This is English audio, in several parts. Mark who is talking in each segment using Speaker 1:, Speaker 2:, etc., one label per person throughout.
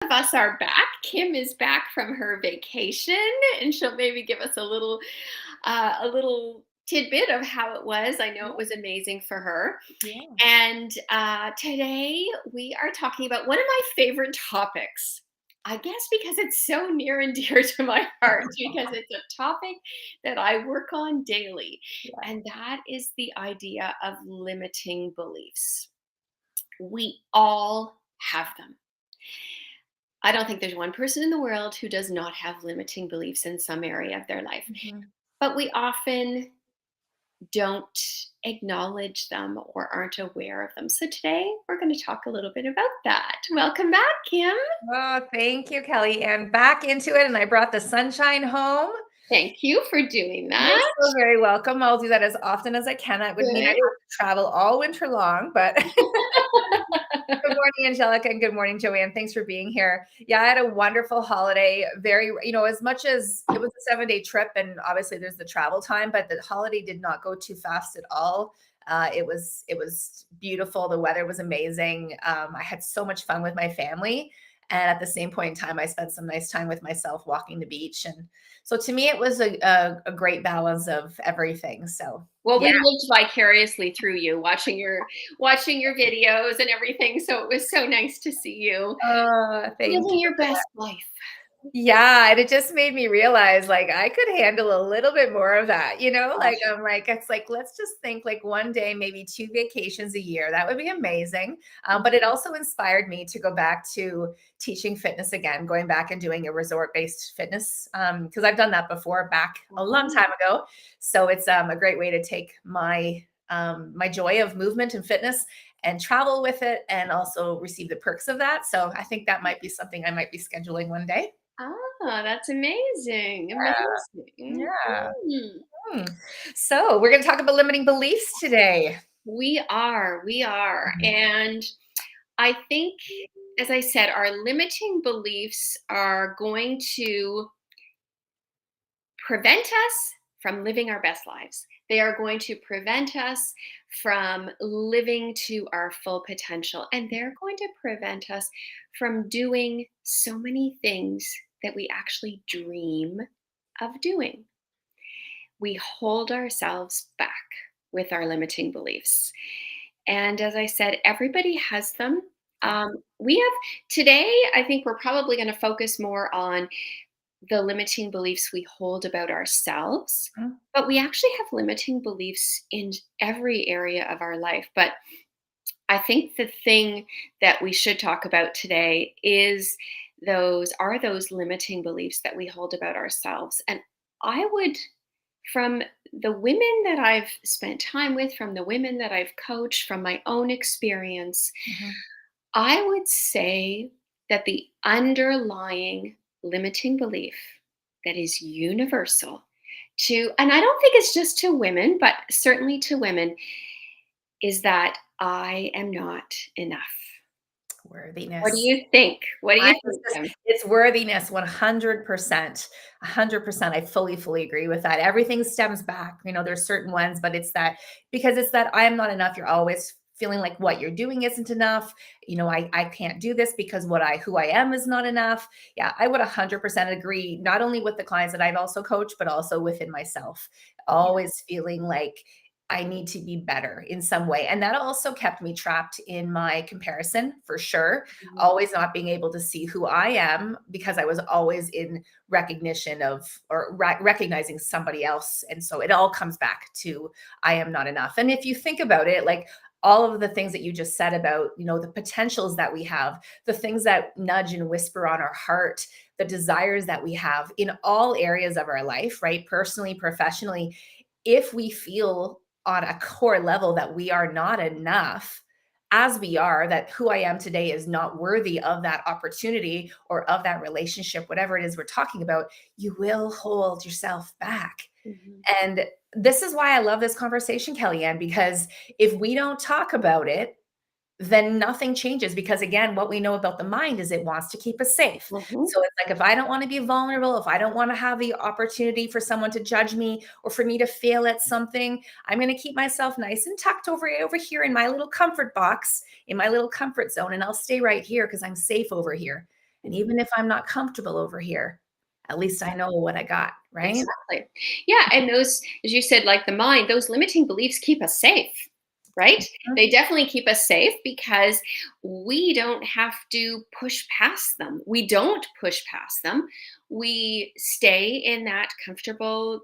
Speaker 1: Of us are back. Kim is back from her vacation, and she'll maybe give us a little tidbit of how it was. I know
Speaker 2: Yeah,
Speaker 1: it was amazing for her.
Speaker 2: yeah.
Speaker 1: And today we are talking about one of my favorite topics. I guess because it's so near and dear to my heart, because it's a topic that I work on daily,
Speaker 2: Yeah.
Speaker 1: and that is the idea of limiting beliefs. We all have them. I don't think there's one person in the world who does not have limiting beliefs in some area of their life.
Speaker 2: Mhm.
Speaker 1: But we often don't acknowledge them or aren't aware of them. So today we're going to talk a little bit about that. Welcome back, Kim.
Speaker 2: Oh, thank you, Kelly. And back into it, and I brought the sunshine home.
Speaker 1: Thank you for doing
Speaker 2: You're
Speaker 1: that.
Speaker 2: so very welcome. I'll do that as often as I can. That would mean I'd have
Speaker 1: Good.
Speaker 2: to travel all winter long, but good morning, Angelica, and good morning, Joanne. Thanks for being here. Yeah, I had a wonderful holiday. Very, as much as it was a 7-day trip, and obviously there's the travel time, but the holiday did not go too fast at all. It was beautiful. The weather was amazing. I had so much fun with my family, and at the same point in time, I spent some nice time with myself walking the beach. And so to me, it was a great balance of everything. So
Speaker 1: Well,
Speaker 2: yeah.
Speaker 1: we lived vicariously through you, watching your videos and everything. So it was so nice to see you
Speaker 2: Thank
Speaker 1: living
Speaker 2: you.
Speaker 1: your best life.
Speaker 2: Yeah, and it just made me realize, like, I could handle a little bit more of that,
Speaker 1: Oh,
Speaker 2: Like, I'm like, it's like, let's just think like one day, maybe 2 vacations a year. That would be amazing. But it also inspired me to go back to teaching fitness again, going back and doing a resort-based fitness, because I've done that before back a long
Speaker 1: oh,
Speaker 2: time ago. So it's a great way to take my joy of movement and fitness and travel with it and also receive the perks of that. So I think that might be something I might be scheduling one day.
Speaker 1: that's amazing. Amazing.
Speaker 2: Yeah.
Speaker 1: Hmm.
Speaker 2: Hmm. So we're going to talk about limiting beliefs today.
Speaker 1: We are. And I think, as I said, our limiting beliefs are going to prevent us from living our best lives. They are going to prevent us from living to our full potential. And they're going to prevent us from doing so many things that we actually dream of doing. We hold ourselves back with our limiting beliefs. And as I said, everybody has them. We have today, I think we're probably going to focus more on the limiting beliefs we hold about ourselves,
Speaker 2: Mhm.
Speaker 1: but we actually have limiting beliefs in every area of our life. But I think the thing that we should talk about today is those limiting beliefs that we hold about ourselves. And I would, from the women that I've spent time with, from the women that I've coached, from my own experience,
Speaker 2: Mhm.
Speaker 1: I would say that the underlying limiting belief that is universal to, and I don't think it's just to women, but certainly to women, is that I am not enough. What do
Speaker 2: Worthiness.
Speaker 1: you think? What do
Speaker 2: I
Speaker 1: you
Speaker 2: it's
Speaker 1: think,
Speaker 2: just
Speaker 1: Kim?
Speaker 2: it's worthiness 100%. 100%. I fully agree with that. Everything stems back. There's certain ones, but it's that because it's that I am not enough. You're always feeling like what you're doing isn't enough. I can't do this because who I am is not enough. Yeah, I would 100% agree, not only with the clients that I've also coached, but also within myself. Always feeling like I need to be better in some way. And that also kept me trapped in my comparison for sure,
Speaker 1: Mhm.
Speaker 2: always not being able to see who I am because I was always in recognition of or recognizing somebody else. And so it all comes back to I am not enough. And if you think about it, like all of the things that you just said about, the potentials that we have, the things that nudge and whisper on our heart, the desires that we have in all areas of our life, right? Personally, professionally, if we feel on a core level that we are not enough, as we are, that who I am today is not worthy of that opportunity or of that relationship, whatever it is we're talking about, you will hold yourself back.
Speaker 1: Mhm.
Speaker 2: And this is why I love this conversation, Kellyanne, because if we don't talk about it, then nothing changes because again, what we know about the mind is it wants to keep us safe.
Speaker 1: Mhm.
Speaker 2: So it's like if I don't want to be vulnerable, if I don't want to have the opportunity for someone to judge me or for me to fail at something, I'm going to keep myself nice and tucked over here in my little comfort box, in my little comfort zone, and I'll stay right here because I'm safe over here. And even if I'm not comfortable over here, at least I know what I got, right?
Speaker 1: Exactly. Yeah, and those, as you said, like the mind, those limiting beliefs keep us safe, right?
Speaker 2: Mhm,
Speaker 1: They definitely keep us safe because we don't have to push past them. We don't push past them. We stay in that comfortable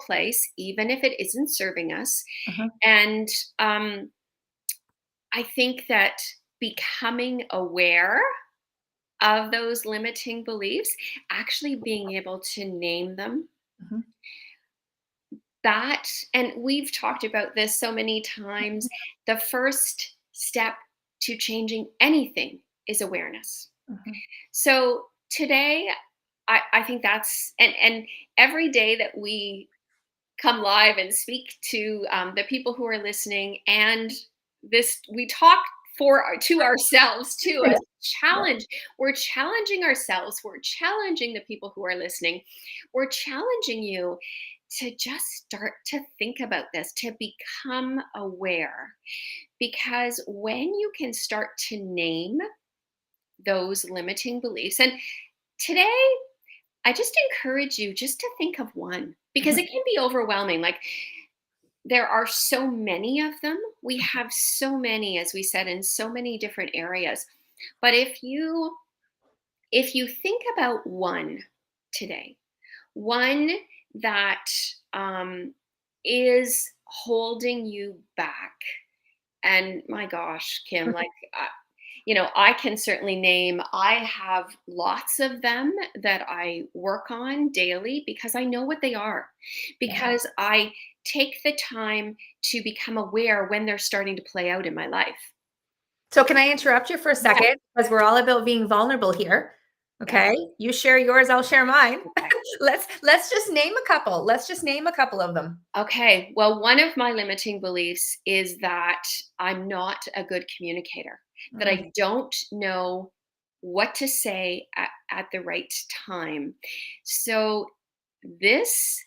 Speaker 1: place, even if it isn't serving us.
Speaker 2: mhm,
Speaker 1: And I think that becoming aware of those limiting beliefs, actually being able to name them,
Speaker 2: mhm,
Speaker 1: that, and we've talked about this so many times, the first step to changing anything is awareness.
Speaker 2: mhm,
Speaker 1: So today, I think that's, and every day that we come live and speak to the people who are listening, and this we talk to ourselves too
Speaker 2: yeah,
Speaker 1: as a
Speaker 2: yeah,
Speaker 1: challenge. We're challenging ourselves, we're challenging the people who are listening, we're challenging you to just start to think about this, to become aware, because when you can start to name those limiting beliefs, and today I just encourage you just to think of one, because
Speaker 2: mhm,
Speaker 1: it can be overwhelming. Like, there are so many of them. We
Speaker 2: mhm,
Speaker 1: have so many, as we said, in so many different areas. But if you think about one today, one that um, is holding you back, and my gosh, Kim, like, I can certainly name, I have lots of them that I work on daily because I know what they are,
Speaker 2: yeah.
Speaker 1: because I take the time to become aware when they're starting to play out in my life.
Speaker 2: So can I interrupt you for a
Speaker 1: Yeah.
Speaker 2: second? Because we're all about being vulnerable here.
Speaker 1: Yeah.
Speaker 2: Okay. You share yours, I'll share mine.
Speaker 1: Okay.
Speaker 2: Let's just name a couple. Let's just name a couple of them.
Speaker 1: Okay. Well, one of my limiting beliefs is that I'm not a good communicator, that
Speaker 2: Mm,
Speaker 1: I don't know what to say at the right time. So, this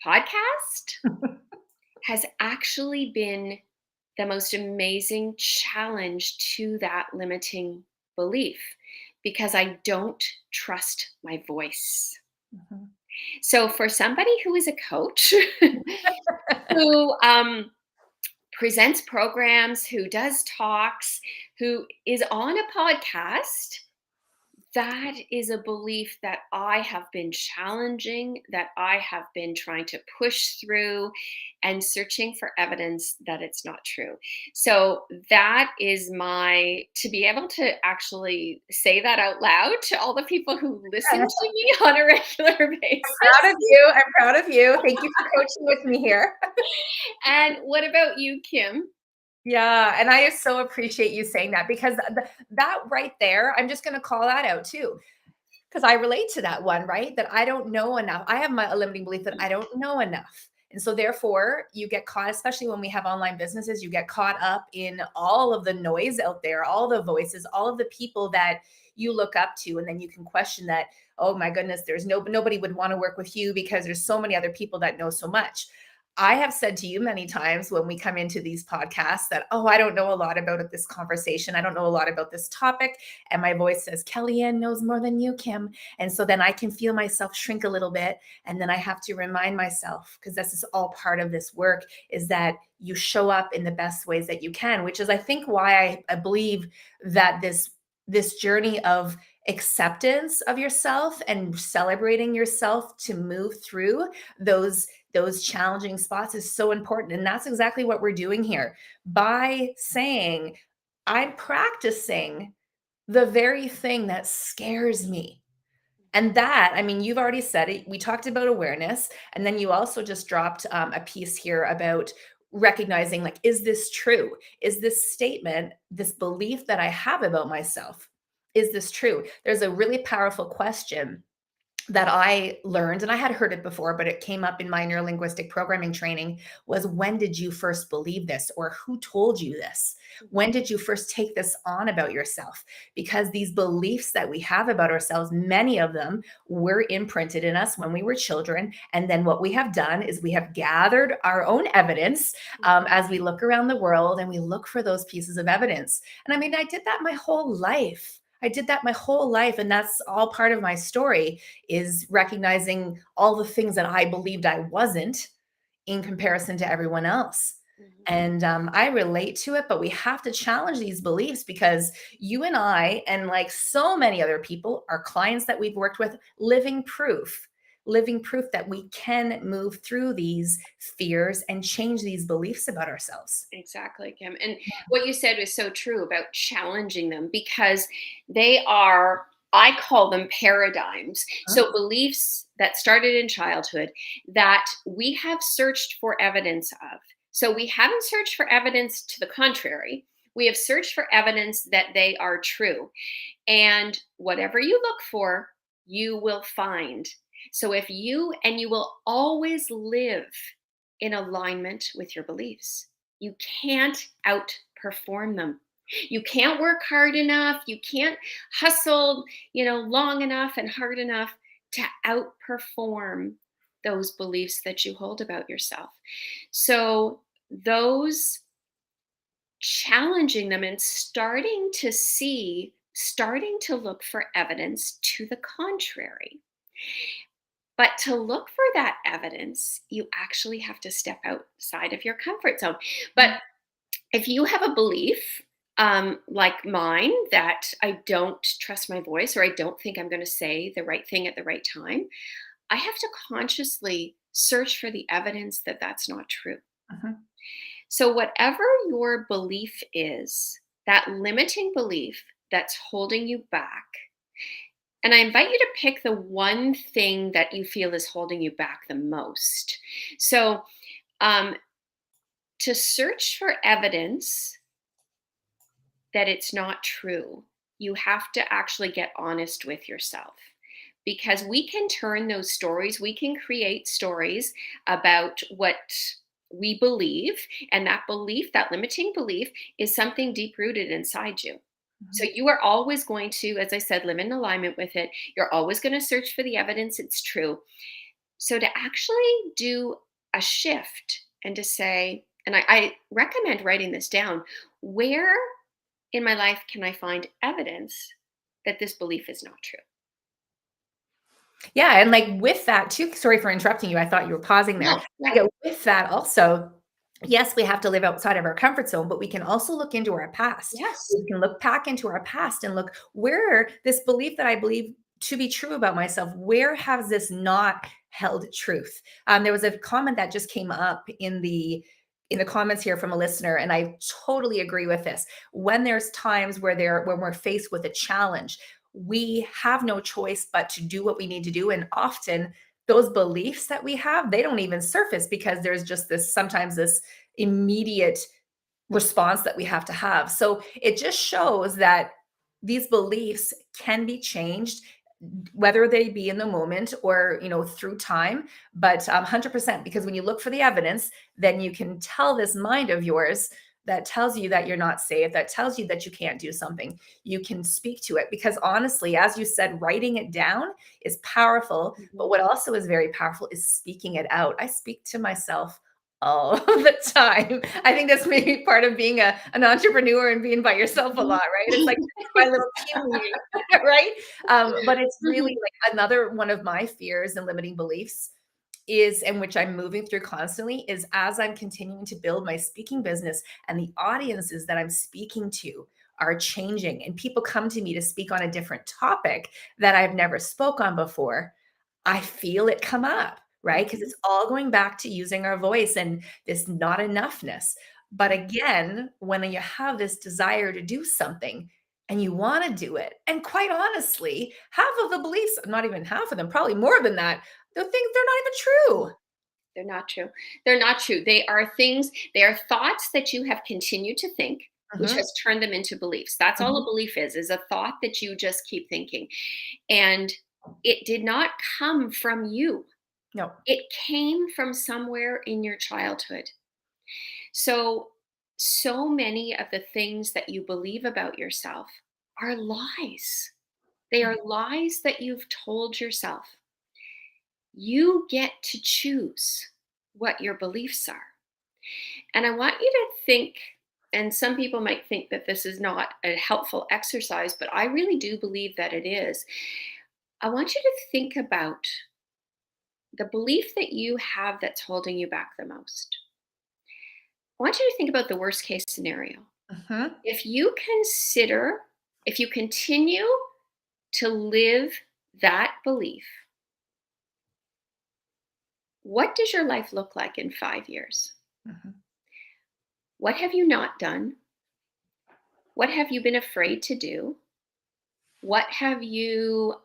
Speaker 1: podcast has actually been the most amazing challenge to that limiting belief, because I don't trust my voice.
Speaker 2: mhm,
Speaker 1: So, for somebody who is a coach, who presents programs, who does talks, who is on a podcast, that is a belief that I have been challenging, that I have been trying to push through and searching for evidence that it's not true. So that is to be able to actually say that out loud to all the people who listen
Speaker 2: yeah.
Speaker 1: to me on a regular
Speaker 2: Proud
Speaker 1: basis.
Speaker 2: of you. I'm proud of you. Thank you for coaching with me here.
Speaker 1: And what about you, Kim?
Speaker 2: Yeah, and I so appreciate you saying that because that right there, I'm just going to call that out too. Because I relate to that one, right? That I don't know enough. I have my limiting belief that I don't know enough. And so therefore, you get caught, especially when we have online businesses, you get caught up in all of the noise out there, all the voices, all of the people that you look up to. And then you can question that, oh my goodness, there's nobody would want to work with you because there's so many other people that know so much. I have said to you many times when we come into these podcasts that, oh, I don't know a lot about this conversation. I don't know a lot about this topic. And my voice says, Kellyanne knows more than you, Kim. And so then I can feel myself shrink a little bit. And then I have to remind myself, because this is all part of this work, is that you show up in the best ways that you can, which is, I think, why I believe that this journey of acceptance of yourself and celebrating yourself to move through those challenging spots is so important. And that's exactly what we're doing here by saying, I'm practicing the very thing that scares me. And that, I mean, you've already said it. We talked about awareness. And then you also just dropped a piece here about recognizing, like, is this true? Is this statement, this belief that I have about myself, is this true? There's a really powerful question that I learned, and I had heard it before, but it came up in my neurolinguistic programming training, was when did you first believe this, or who told you this? When did you first take this on about yourself? Because these beliefs that we have about ourselves, many of them were imprinted in us when we were children. And then what we have done is we have gathered our own evidence as we look around the world and we look for those pieces of evidence. And I mean, I did that my whole life. I did that my whole life. And that's all part of my story, is recognizing all the things that I believed I wasn't in comparison to everyone else.
Speaker 1: Mhm.
Speaker 2: And I relate to it, but we have to challenge these beliefs, because you and I, and like so many other people, our clients that we've worked with, living proof that we can move through these fears and change these beliefs about ourselves.
Speaker 1: Exactly, Kim. And what you said was so true about challenging them, because they are, I call them paradigms.
Speaker 2: Huh?
Speaker 1: So beliefs that started in childhood that we have searched for evidence of. So we haven't searched for evidence to the contrary. We have searched for evidence that they are true. And whatever you look for, you will find. So if you, and you will always live in alignment with your beliefs. You can't outperform them. You can't work hard enough. You can't hustle, long enough and hard enough to outperform those beliefs that you hold about yourself. So those, challenging them and starting to look for evidence to the contrary. But to look for that evidence, you actually have to step outside of your comfort zone. But if you have a belief, like mine, that I don't trust my voice, or I don't think I'm going to say the right thing at the right time, I have to consciously search for the evidence that that's not true.
Speaker 2: Mhm.
Speaker 1: So, whatever your belief is, that limiting belief that's holding you back, and I invite you to pick the one thing that you feel is holding you back the most. So, um, to search for evidence that it's not true, you have to actually get honest with yourself, because we can turn those stories, we can create stories about what we believe, and that belief, that limiting belief, is something deep rooted inside you. So
Speaker 2: Mhm.
Speaker 1: you are always going to, as I said, live in alignment with it. You're always going to search for the evidence it's true. So to actually do a shift and to say, and I recommend writing this down, where in my life can I find evidence that this belief is not true?
Speaker 2: Yeah, and like with that too, sorry for interrupting you. I thought you were pausing there.
Speaker 1: No, yeah.
Speaker 2: I go with that also. Yes, we have to live outside of our comfort zone, but we can also look into our past.
Speaker 1: Yes.
Speaker 2: We can look back into our past and look, where this belief that I believe to be true about myself, where has this not held truth? There was a comment that just came up in the comments here from a listener, and I totally agree with this. When there's times when we're faced with a challenge, we have no choice but to do what we need to do, and often those beliefs that we have, they don't even surface, because there's just this immediate response that we have to have. So it just shows that these beliefs can be changed, whether they be in the moment or through time, but 100%, because when you look for the evidence, then you can tell this mind of yours that tells you that you're not safe, that tells you that you can't do something, you can speak to it. Because honestly, as you said, writing it down is powerful, but
Speaker 1: Mhm.
Speaker 2: what also is very powerful is speaking it out. I speak to myself all the time. I think that's maybe part of being an entrepreneur and being by yourself a lot, right? It's like my little team meeting, right? But it's really
Speaker 1: Mhm.
Speaker 2: like another one of my fears and limiting beliefs is, and which I'm moving through constantly, is as I'm continuing to build my speaking business and the audiences that I'm speaking to are changing, and people come to me to speak on a different topic that I've never spoke on before, I feel it come up, right? Because
Speaker 1: Mhm.
Speaker 2: it's all going back to using our voice and this not enoughness. But again, when you have this desire to do something and you want to do it, and quite honestly, half of the beliefs, not even half of them, probably more than that, the things, they're not even true.
Speaker 1: They're not true. They're not true. They are things, they are thoughts that you have continued to think, which
Speaker 2: Mhm,
Speaker 1: has turned them into beliefs. That's all
Speaker 2: mhm.
Speaker 1: a belief is a thought that you just keep thinking. And it did not come from you.
Speaker 2: No.
Speaker 1: It came from somewhere in your childhood. So, so many of the things that you believe about yourself are lies. They are lies that you've told yourself. You get to choose what your beliefs are. And I want you to think, and some people might think that this is not a helpful exercise, but I really do believe that it is. I want you to think about the belief that you have that's holding you back the most. I want you to think about the worst case scenario.
Speaker 2: Mhm.
Speaker 1: If you consider, if you continue to live that belief, what does your life look like in 5 years?
Speaker 2: Mhm.
Speaker 1: What have you not done? What have you been afraid to do? What have you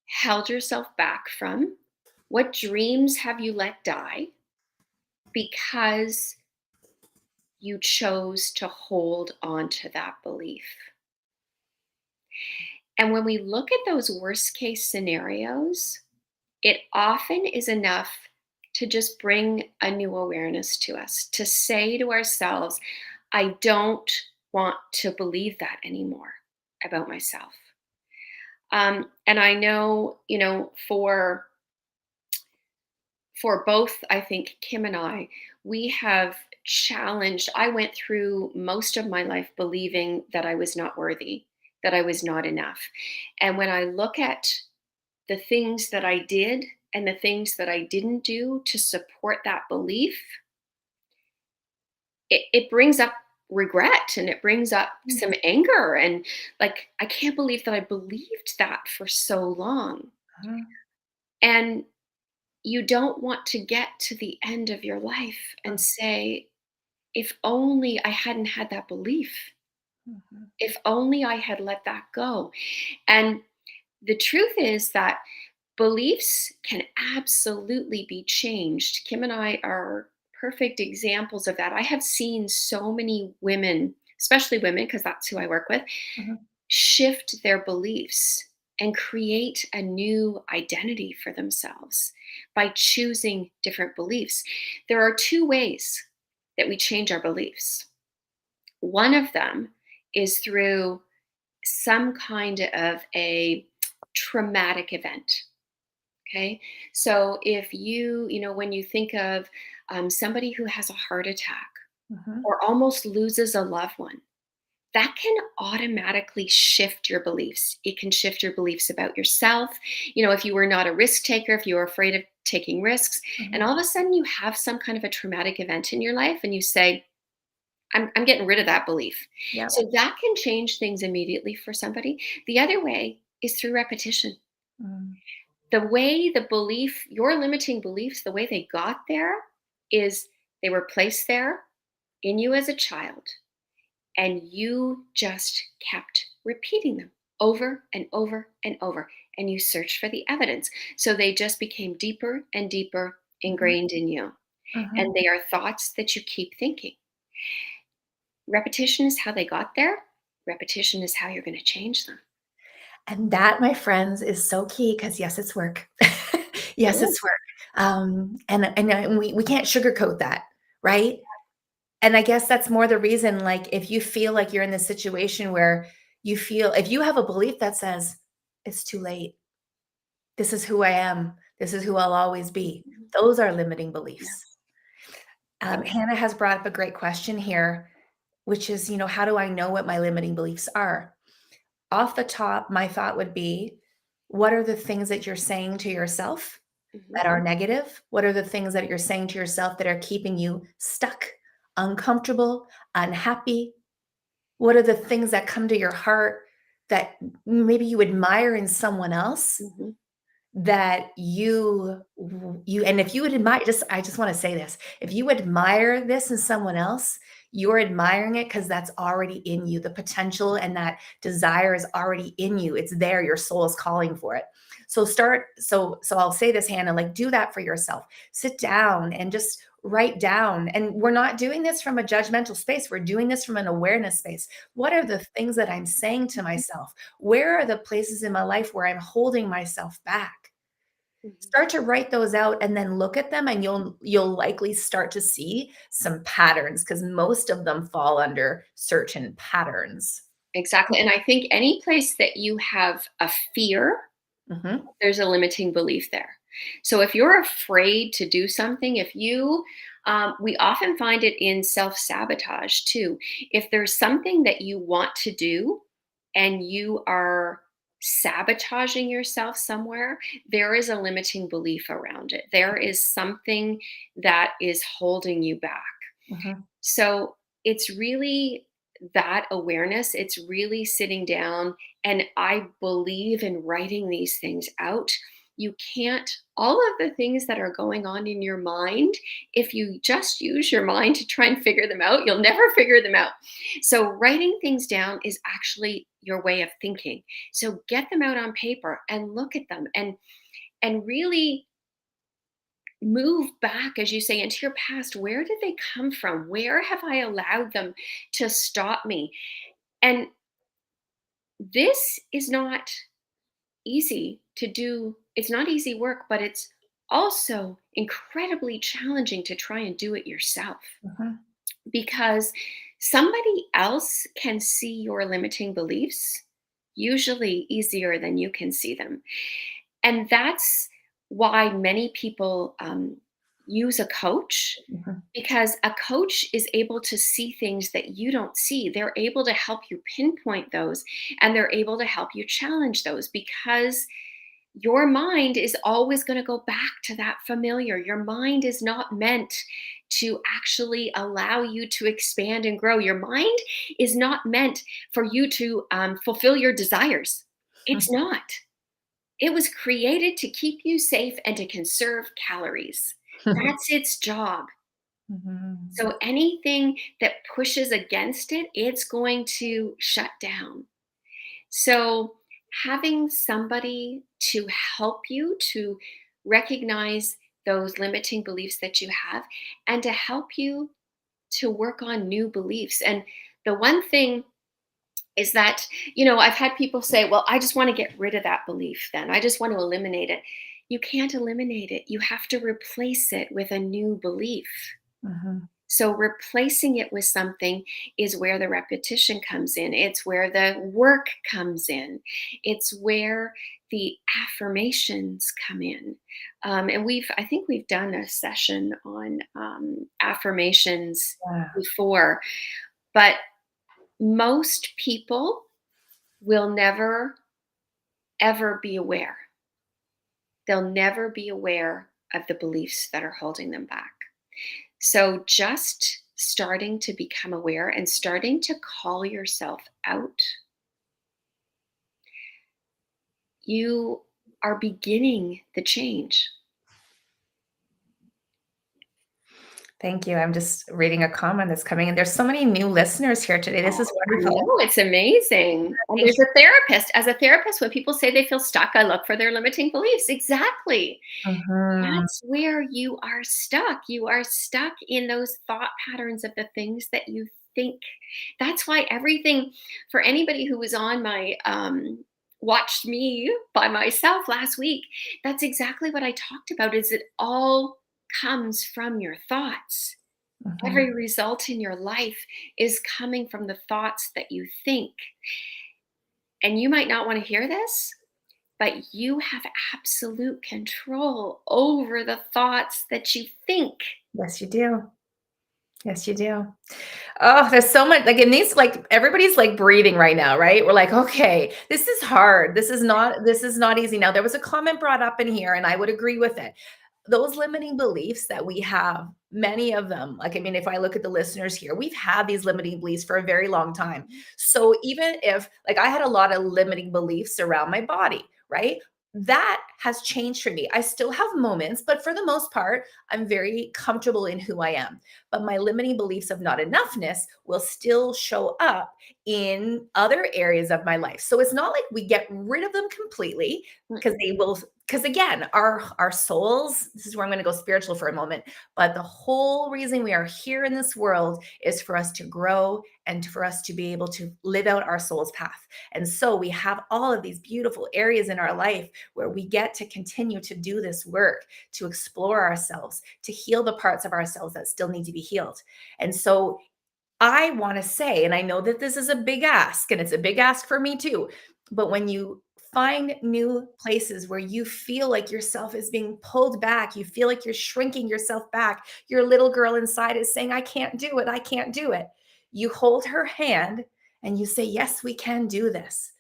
Speaker 1: held yourself back from? What dreams have you let die because you chose to hold on to that belief? And when we look at those worst case scenarios, it often is enough to just bring a new awareness to us, to say to ourselves, I don't want to believe that anymore about myself. And I know, for both, I think Kim and I, we have challenged. I went through most of my life believing that I was not worthy, that I was not enough. And when I look at the things that I did and the things that I didn't do to support that belief, it brings up regret, and it brings up some anger, and like, I can't believe that I believed that for so long.
Speaker 2: Mhm.
Speaker 1: And you don't want to get to the end of your life and say, if only I hadn't had that belief,
Speaker 2: Mhm.
Speaker 1: if only I had let that go. And the truth is that beliefs can absolutely be changed. Kim and I are perfect examples of that. I have seen so many women, especially women, because that's who I work with,
Speaker 2: Mhm.
Speaker 1: shift their beliefs and create a new identity for themselves by choosing different beliefs. There are two ways that we change our beliefs. One of them is through some kind of a traumatic event. Okay. So if when you think of somebody who has a heart attack
Speaker 2: Mhm.
Speaker 1: or almost loses a loved one, that can automatically shift your beliefs. It can shift your beliefs about yourself. If you were not a risk taker, if you were afraid of taking risks, and
Speaker 2: Mhm.
Speaker 1: all of a sudden you have some kind of a traumatic event in your life and you say, I'm getting rid of that belief.
Speaker 2: Yep.
Speaker 1: So that can change things immediately for somebody. The other way is through repetition.
Speaker 2: Mm.
Speaker 1: The way the belief, your limiting beliefs, the way they got there is they were placed there in you as a child, and you just kept repeating them over and over and over, and you search for the evidence. So they just became deeper and deeper
Speaker 2: Mhm.
Speaker 1: ingrained in you,
Speaker 2: Mhm.
Speaker 1: and they are thoughts that you keep thinking. Repetition is how they got there. Repetition is how you're going to change them.
Speaker 2: And that, my friends, is so key because yes, it's work. Yes,
Speaker 1: It
Speaker 2: it's
Speaker 1: is.
Speaker 2: work. And we can't sugarcoat that, right? And I guess that's more the reason, like, if you feel like you're in this situation where you feel if you have a belief that says, "It's too late. This is who I am. This is who I'll always be."
Speaker 1: Mhm.
Speaker 2: Those are limiting
Speaker 1: Yeah.
Speaker 2: beliefs.
Speaker 1: Yeah.
Speaker 2: Hannah has brought up a great question here, which is, how do I know what my limiting beliefs are? Off the top, my thought would be, what are the things that you're saying to yourself
Speaker 1: Mhm.
Speaker 2: that are negative? What are the things that you're saying to yourself that are keeping you stuck, uncomfortable, unhappy? What are the things that come to your heart that maybe you admire in someone else
Speaker 1: Mhm.
Speaker 2: that you and if you would admire just I just wanna say this, if you admire this in someone else, you're admiring it because that's already in you. The potential and that desire is already in you. It's there, your soul is calling for it. So I'll say this, Hannah, like, do that for yourself. Sit down and just write down, and we're not doing this from a judgmental space, we're doing this from an awareness space. What are the things that I'm saying to myself? Where are the places in my life where I'm holding myself back?
Speaker 1: Mhm.
Speaker 2: Start to write those out and then look at them, and you'll likely start to see some patterns because most of them fall under certain patterns.
Speaker 1: Exactly. And I think any place that you have a fear,
Speaker 2: Mhm.
Speaker 1: there's a limiting belief there. So if you're afraid to do something, if you We often find it in self sabotage too. If there's something that you want to do and you are sabotaging yourself somewhere, there is a limiting belief around it. There is something that is holding you back.
Speaker 2: Mhm.
Speaker 1: So it's really that awareness. It's really sitting down, and I believe in writing these things out. You can't, all of the things that are going on in your mind, if you just use your mind to try and figure them out, you'll never figure them out. So, writing things down is actually your way of thinking. So, get them out on paper and look at them, and really move back, as you say, into your past. Where did they come from? Where have I allowed them to stop me? And this is not easy to do. It's not easy work, but it's also incredibly challenging to try and do it yourself,
Speaker 2: Mhm.
Speaker 1: because somebody else can see your limiting beliefs usually easier than you can see them. And that's why many people use a coach,
Speaker 2: Mhm.
Speaker 1: because a coach is able to see things that you don't see. They're able to help you pinpoint those, and they're able to help you challenge those, because your mind is always going to go back to that familiar. Your mind is not meant to actually allow you to expand and grow. Your mind is not meant for you to fulfill your desires. It's not. It was created to keep you safe and to conserve calories. That's its job.
Speaker 2: Mhm.
Speaker 1: So anything that pushes against it, it's going to shut down. So having somebody to help you to recognize those limiting beliefs that you have, and to help you to work on new beliefs. And the one thing is that, I've had people say, well, I just want to get rid of that belief, then I just want to eliminate it. You can't eliminate it. You have to replace it with a new belief.
Speaker 2: Mhm.
Speaker 1: So replacing it with something is where the repetition comes in. It's where the work comes in. It's where the affirmations come in. And I think we've done a session on affirmations
Speaker 2: Yeah.
Speaker 1: before, but most people will never, ever be aware. They'll never be aware of the beliefs that are holding them back. So just starting to become aware and starting to call yourself out, you are beginning the change.
Speaker 2: Thank you. I'm just reading a comment that's coming in. There's so many new listeners here today. This is
Speaker 1: I
Speaker 2: wonderful.
Speaker 1: know, it's amazing. And
Speaker 2: Thank
Speaker 1: there's a therapist. As a therapist, when people say they feel stuck, I look for their limiting beliefs. Exactly.
Speaker 2: you. Mhm.
Speaker 1: That's where you are stuck. You are stuck in those thought patterns of the things that you think. That's why everything, for anybody who was on my watched me by myself last week, that's exactly what I talked about. Is it all comes from your thoughts.
Speaker 2: Mhm.
Speaker 1: Every result in your life is coming from the thoughts that you think. And you might not want to hear this, but you have absolute control over the thoughts that you think.
Speaker 2: Yes, you do. Yes, you do. Oh, there's so much like in these like everybody's like breathing right now, right? We're like, okay, this is hard. This is not easy. Now, there was a comment brought up in here, and I would agree with it. Those limiting beliefs that we have, many of them, like I mean, if I look at the listeners here, we've had these limiting beliefs for a very long time. So even if like I had a lot of limiting beliefs around my body, right? That has changed for me. I still have moments, but for the most part, I'm very comfortable in who I am, but my limiting beliefs of not enoughness will still show up in other areas of my life. So it's not like we get rid of them completely, because they will, because again, our souls, this is where I'm going to go spiritual for a moment, but the whole reason we are here in this world is for us to grow and for us to be able to live out our soul's path. And so we have all of these beautiful areas in our life where we get to continue to do this work, to explore ourselves, to heal the parts of ourselves that still need to be healed. And so I want to say, and I know that this is a big ask, and it's a big ask for me too, but when you find new places where you feel like yourself is being pulled back. You feel like you're shrinking yourself back. Your little girl inside is saying, I can't do it. I can't do it. You hold her hand and you say, yes, we can do this.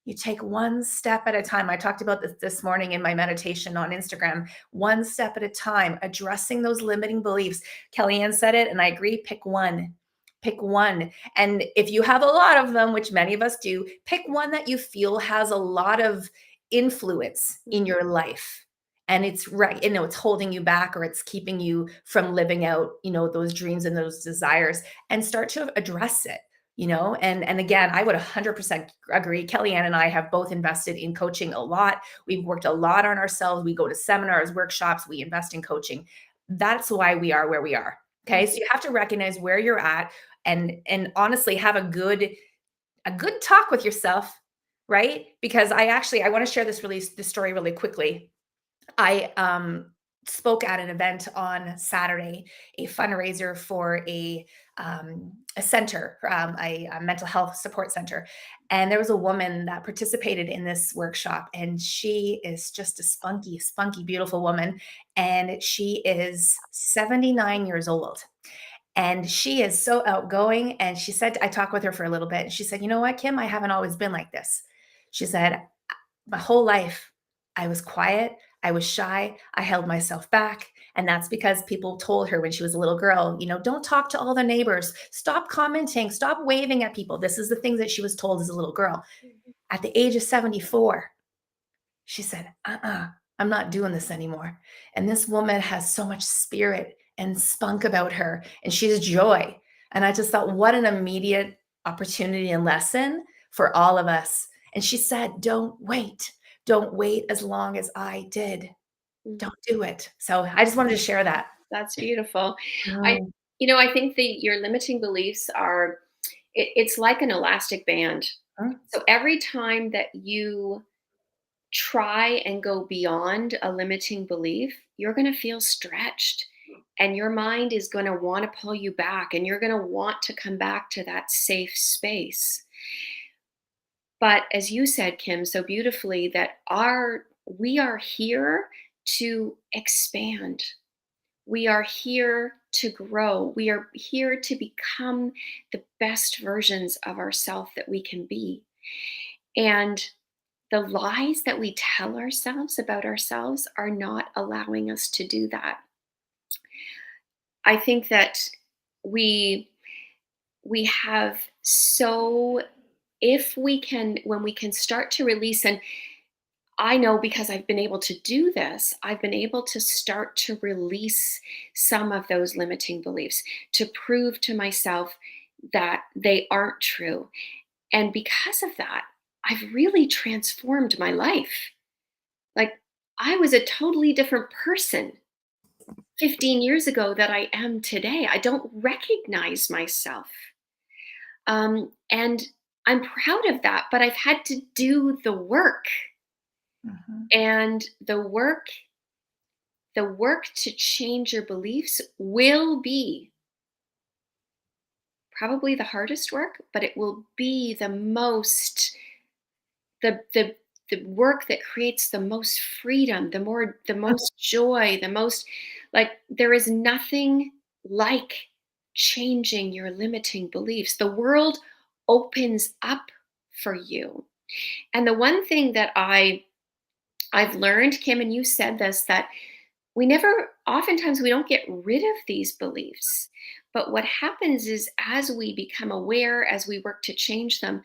Speaker 2: You take one step at a time. I talked about this morning in my meditation on Instagram. One step at a time, addressing those limiting beliefs. Kellyanne said it, and I agree. Pick one. Pick one. And if you have a lot of them, which many of us do, pick one that you feel has a lot of influence in your life. And it's right, it's holding you back, or it's keeping you from living out, those dreams and those desires, and start to address it. And again, I would 100% agree. Kellyanne and I have both invested in coaching a lot. We've worked a lot on ourselves. We go to seminars, workshops, we invest in coaching. That's why we are where we are. Okay. So you have to recognize where you're at, and honestly have a good talk with yourself, right? Because I want to share this story really quickly. I spoke at an event on Saturday, a fundraiser for a center, a mental health support center. And there was a woman that participated in this workshop, and she is just a spunky, beautiful woman. And she is 79 years old. And she is so outgoing. And she said, I talked with her for a little bit. And she said, you know what, Kim, I haven't always been like this. She said, my whole life, I was quiet. I was shy. I held myself back. And that's because people told her when she was a little girl, don't talk to all the neighbors. Stop commenting. Stop waving at people. This is the things that she was told as a little girl. At the age of 74, she said, I'm not doing this anymore. And this woman has so much spirit and spunk about her, and she's joy. And I just thought, what an immediate opportunity and lesson for all of us. And she said, don't wait. Don't wait as long as I did. Don't do it. So I just wanted to share that.
Speaker 1: That's beautiful. I,
Speaker 2: Mm.
Speaker 1: I think that your limiting beliefs are, it's like an elastic band.
Speaker 2: Mm.
Speaker 1: So every time that you try and go beyond a limiting belief, you're going to feel stretched, and your mind is going to want to pull you back, and you're going to want to come back to that safe space. But as you said, Kim, so beautifully, that we are here to expand. We are here to grow. We are here to become the best versions of ourselves that we can be. And the lies that we tell ourselves about ourselves are not allowing us to do that. I think that we we have so if we can when we can start to release, and I know because I've been able to do this, I've been able to start to release some of those limiting beliefs, to prove to myself that they aren't true. And because of that, I've really transformed my life. Like, I was a totally different person 15 years ago that I am today. I don't recognize myself. And I'm proud of that, but I've had to do the work.
Speaker 2: Mhm.
Speaker 1: And the work to change your beliefs will be probably the hardest work, but it will be the work that creates the most freedom, the most joy, the most, like, there is nothing like changing your limiting beliefs. The world opens up for you. And the one thing that I've learned, Kim, and you said this, that oftentimes we don't get rid of these beliefs. But what happens is, as we become aware, as we work to change them,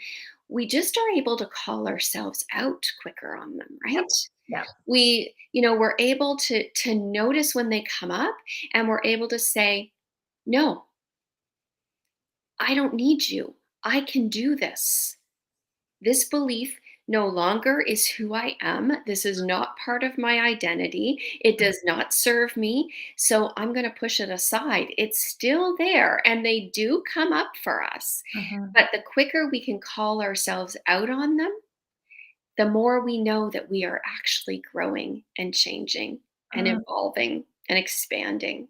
Speaker 1: we just are able to call ourselves out quicker on them,
Speaker 2: Yep.
Speaker 1: right?
Speaker 2: Yep.
Speaker 1: We're able to notice when they come up, and we're able to say, no, I don't need you. I can do this. This belief no longer is who I am. This is not part of my identity. It does not serve me. So I'm going to push it aside. It's still there, and they do come up for us.
Speaker 2: Mhm.
Speaker 1: But the quicker we can call ourselves out on them, the more we know that we are actually growing and changing and
Speaker 2: Mm.
Speaker 1: evolving and expanding.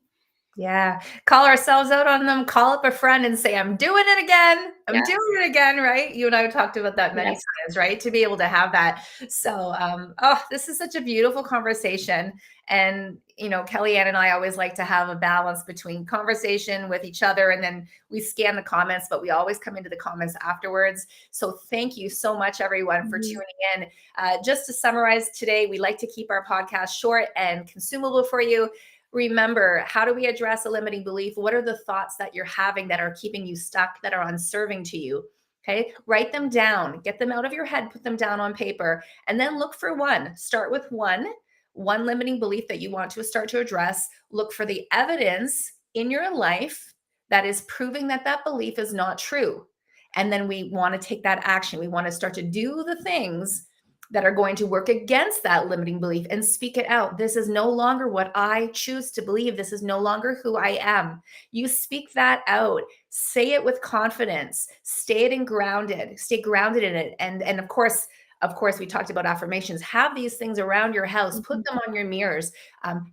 Speaker 2: Yeah. Call ourselves out on them, call up a friend and say, I'm doing it again. I'm
Speaker 1: Yeah.
Speaker 2: doing it again, right? You and I have talked about that many
Speaker 1: Yes.
Speaker 2: times, right? To be able to have that. So, oh, this is such a beautiful conversation. And, Kellyanne and I always like to have a balance between conversation with each other, and then we scan the comments, but we always come into the comments afterwards. So thank you so much, everyone, for
Speaker 1: Mhm.
Speaker 2: tuning in. Just to summarize today, we like to keep our podcast short and consumable for you. Remember, how do we address a limiting belief? What are the thoughts that you're having that are keeping you stuck, that are unserving to you? Okay, write them down, get them out of your head, put them down on paper, and then look for one. Start with one limiting belief that you want to start to address. Look for the evidence in your life that is proving that that belief is not true. And then we want to take that action. We want to start to do the things that are going to work against that limiting belief and speak it out. This is no longer what I choose to believe. This is no longer who I am. You speak that out. Say it with confidence. Stay it and grounded. Stay grounded in it. And of course, we talked about affirmations. Have these things around your house. Put
Speaker 1: Mhm.
Speaker 2: them on your mirrors.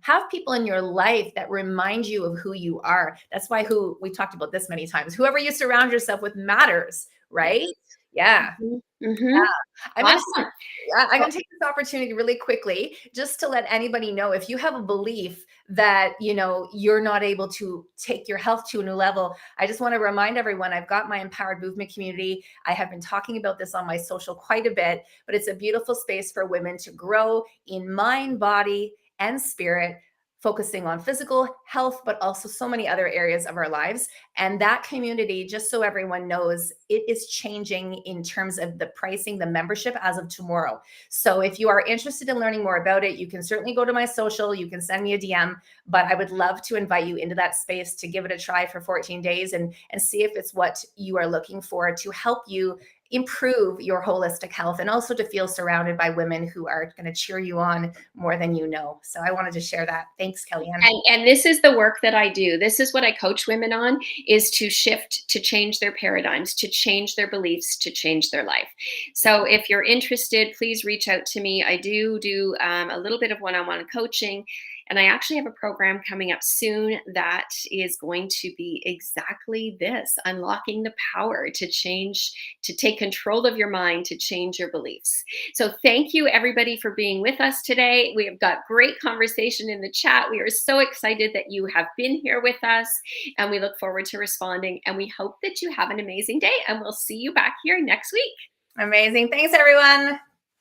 Speaker 2: Have people in your life that remind you of who you are. That's why who we talked about this many times. Whoever you surround yourself with matters, right?
Speaker 1: Yes.
Speaker 2: Yeah.
Speaker 1: Mhm. Mhm.
Speaker 2: I'm going to
Speaker 1: Awesome.
Speaker 2: I'm
Speaker 1: Well,
Speaker 2: going to take this opportunity really quickly just to let anybody know, if you have a belief that you're not able to take your health to a new level. I just want to remind everyone, I've got my empowered movement community. I have been talking about this on my social quite a bit, but it's a beautiful space for women to grow in mind, body, and spirit, focusing on physical health, but also so many other areas of our lives. And that community, just so everyone knows, it is changing in terms of the pricing, the membership, as of tomorrow. So if you are interested in learning more about it, you can certainly go to my social, you can send me a DM, but I would love to invite you into that space to give it a try for 14 days and see if it's what you are looking for to help you improve your holistic health, and also to feel surrounded by women who are going to cheer you on more than you know. So I wanted to share that. Thanks, Kellyanne.
Speaker 1: and this is the work that I do. This is what I coach women on, is to shift, to change their paradigms, to change their beliefs, to change their life. So if you're interested, please reach out to me. I do a little bit of one-on-one coaching, and I actually have a program coming up soon that is going to be exactly this: unlocking the power to change, to take control of your mind, to change your beliefs. So thank you everybody for being with us today. We have got great conversation in the chat. We are so excited that you have been here with us, and we look forward to responding, and we hope that you have an amazing day, and we'll see you back here next week.
Speaker 2: Amazing. Thanks, everyone.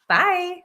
Speaker 2: Bye.